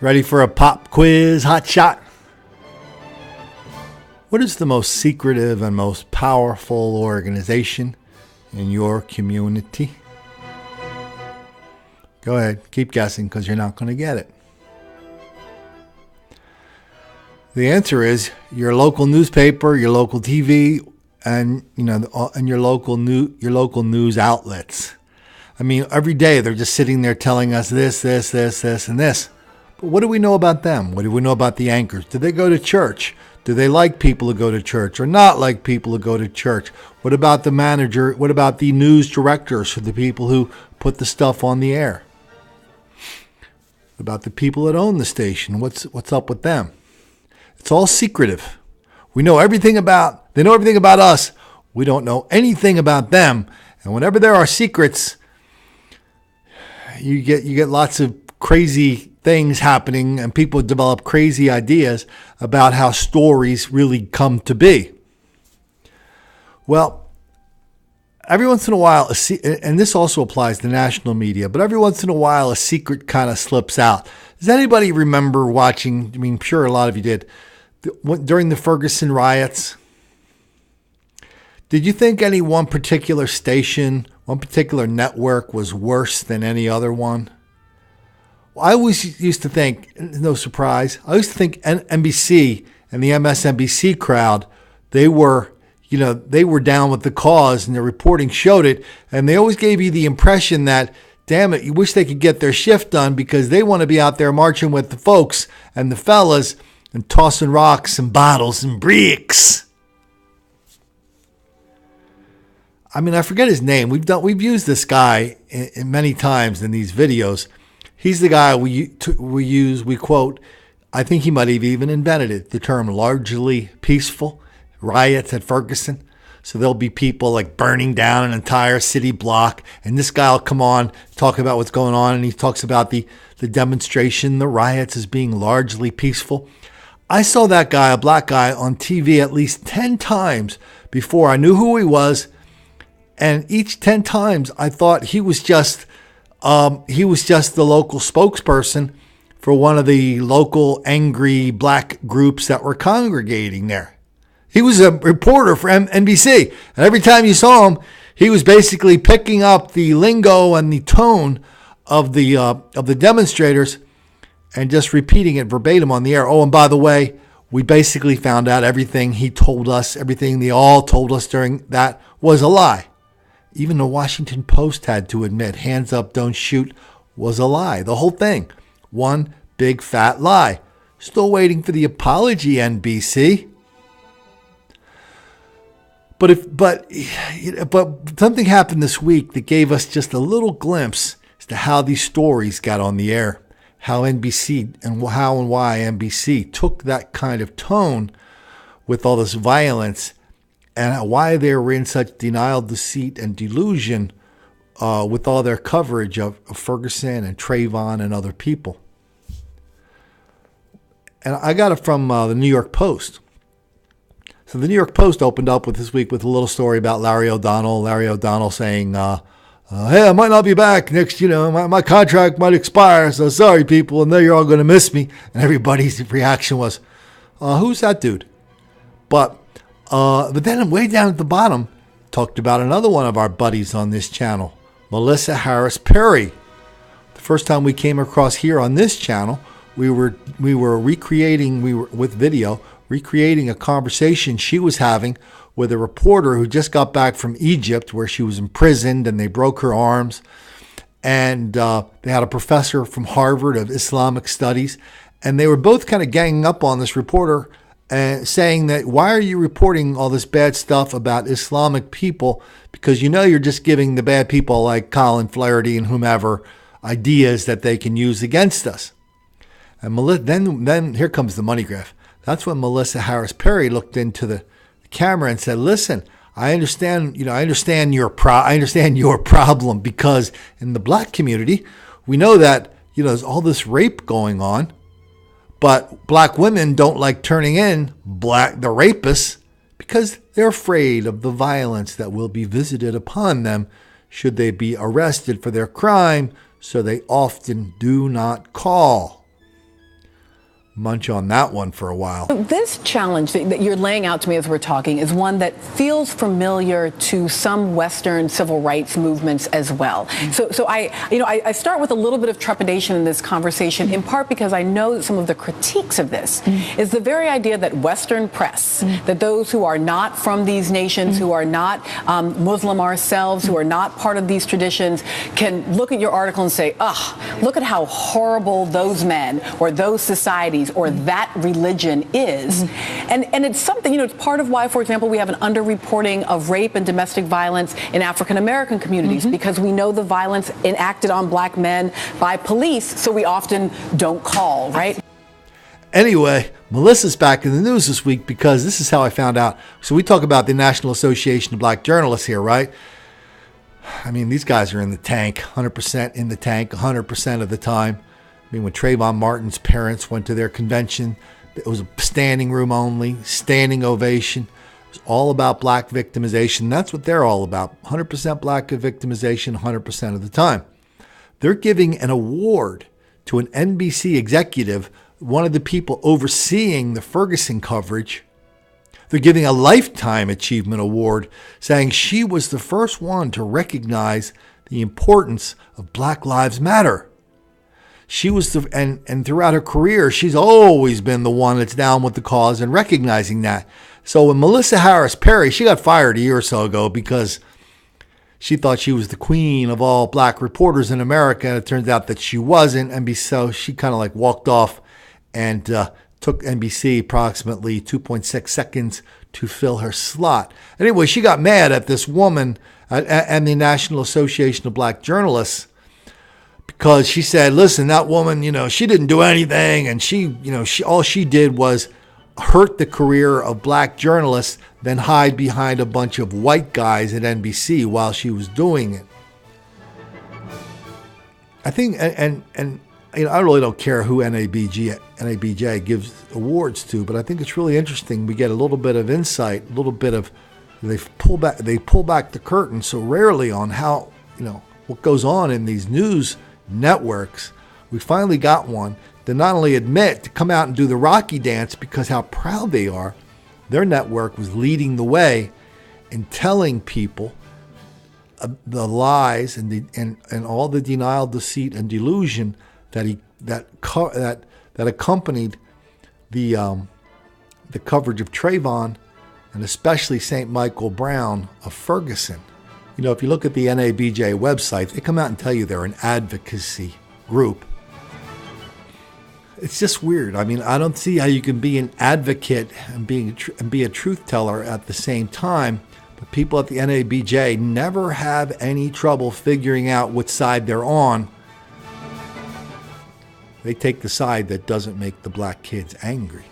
Ready for a pop quiz hot shot? What is the most secretive and most powerful organization in your community? Go ahead, keep guessing because you're not going to get it. The answer is your local newspaper, your local TV, and your local news outlets. I mean, every day they're just sitting there telling us this, and this. But what do we know about them? What do we know about the anchors? Do they go to church? Do they like people who go to church or not like people who go to church? What about the manager? What about the news directors or the people who put the stuff on the air? What about the people that own the station? What's up with them? It's all secretive. They know everything about us. We don't know anything about them. And whenever there are secrets, you get lots of crazy things happening, and people develop crazy ideas about how stories really come to be. Well, every once in a while, and this also applies to national media, but every once in a while, a secret kind of slips out. Does anybody remember watching? I mean, I'm sure a lot of you did. During the Ferguson riots, did you think any one particular station, one particular network was worse than any other one? Well, I always used to think, no surprise, I used to think NBC and the MSNBC crowd, they were down with the cause and their reporting showed it. And they always gave you the impression that, damn it, you wish they could get their shift done because they want to be out there marching with the folks and the fellas and tossing rocks and bottles and bricks. I mean, I forget his name. We've used this guy in many times in these videos. He's the guy we quote. I think he might have even invented it. The term largely peaceful riots at Ferguson. So there'll be people like burning down an entire city block, and this guy will come on, talk about what's going on, and he talks about the demonstration, the riots as being largely peaceful. I saw that guy, a black guy, on TV at least 10 times before I knew who he was. And each 10 times I thought he was just the local spokesperson for one of the local angry black groups that were congregating there. He was a reporter for NBC. And every time you saw him, he was basically picking up the lingo and the tone of the demonstrators and just repeating it verbatim on the air. Oh, and by the way, we basically found out everything he told us, everything they all told us during that was a lie. Even the Washington Post had to admit hands up, don't shoot was a lie. The whole thing. One big fat lie. Still waiting for the apology, NBC. But something happened this week that gave us just a little glimpse as to how these stories got on the air. How NBC and why NBC took that kind of tone with all this violence, and why they were in such denial, deceit, and delusion with all their coverage of Ferguson and Trayvon and other people. And I got it from the New York Post. So the New York Post opened up with this week with a little story about Larry O'Donnell. Larry O'Donnell saying, hey, I might not be back next, my contract might expire, so sorry, people, and then you're all going to miss me. And everybody's reaction was, who's that dude? But then way down at the bottom, talked about another one of our buddies on this channel, Melissa Harris Perry. The first time we came across here on this channel, we were recreating a conversation she was having with a reporter who just got back from Egypt, where she was imprisoned and they broke her arms. And they had a professor from Harvard of Islamic studies, and they were both kind of ganging up on this reporter and saying that, why are you reporting all this bad stuff about Islamic people? Because you're just giving the bad people like Colin Flaherty and whomever ideas that they can use against us. And then here comes the money graph. That's when Melissa Harris Perry looked into the camera and said, listen, I understand your problem, because in the black community, we know that, there's all this rape going on, but black women don't like turning in the rapists because they're afraid of the violence that will be visited upon them should they be arrested for their crime, so they often do not call. munch on that one for a while. This challenge that you're laying out to me as we're talking is one that feels familiar to some Western civil rights movements as well. So I start with a little bit of trepidation in this conversation, in part because I know that some of the critiques of this is the very idea that Western press, that those who are not from these nations, who are not Muslim ourselves, who are not part of these traditions, can look at your article and say, look at how horrible those men or those societies or that religion is. And it's something, it's part of why, for example, we have an underreporting of rape and domestic violence in African American communities, because we know the violence enacted on black men by police, so we often don't call, right? Anyway, Melissa's back in the news this week because this is how I found out. So we talk about the National Association of Black Journalists here, right? I mean, these guys are in the tank, 100% in the tank, 100% of the time. I mean, when Trayvon Martin's parents went to their convention, it was a standing room only, standing ovation. It was all about black victimization. That's what they're all about, 100% black victimization, 100% of the time. They're giving an award to an NBC executive, one of the people overseeing the Ferguson coverage. They're giving a Lifetime Achievement Award, saying she was the first one to recognize the importance of Black Lives Matter. She was and throughout her career, she's always been the one that's down with the cause and recognizing that. So when Melissa Harris Perry, she got fired a year or so ago because she thought she was the queen of all black reporters in America, and it turns out that she wasn't. And so she kind of like walked off and took NBC approximately 2.6 seconds to fill her slot. Anyway, she got mad at this woman and the National Association of Black Journalists because she said, listen, that woman, she didn't do anything. And she all she did was hurt the career of black journalists, then hide behind a bunch of white guys at NBC while she was doing it. I think, and I really don't care who NABJ gives awards to, but I think it's really interesting. We get a little bit of insight, a little bit of, they pull back the curtain so rarely on how, what goes on in these news networks. We finally got one to not only admit, to come out and do the Rocky dance because how proud they are. Their network was leading the way in telling people the lies and all the denial, deceit, and delusion that accompanied the coverage of Trayvon and especially St. Michael Brown of Ferguson. If you look at the NABJ website, they come out and tell you they're an advocacy group. It's just weird. I mean, I don't see how you can be an advocate and be a truth teller at the same time. But people at the NABJ never have any trouble figuring out what side they're on. They take the side that doesn't make the black kids angry.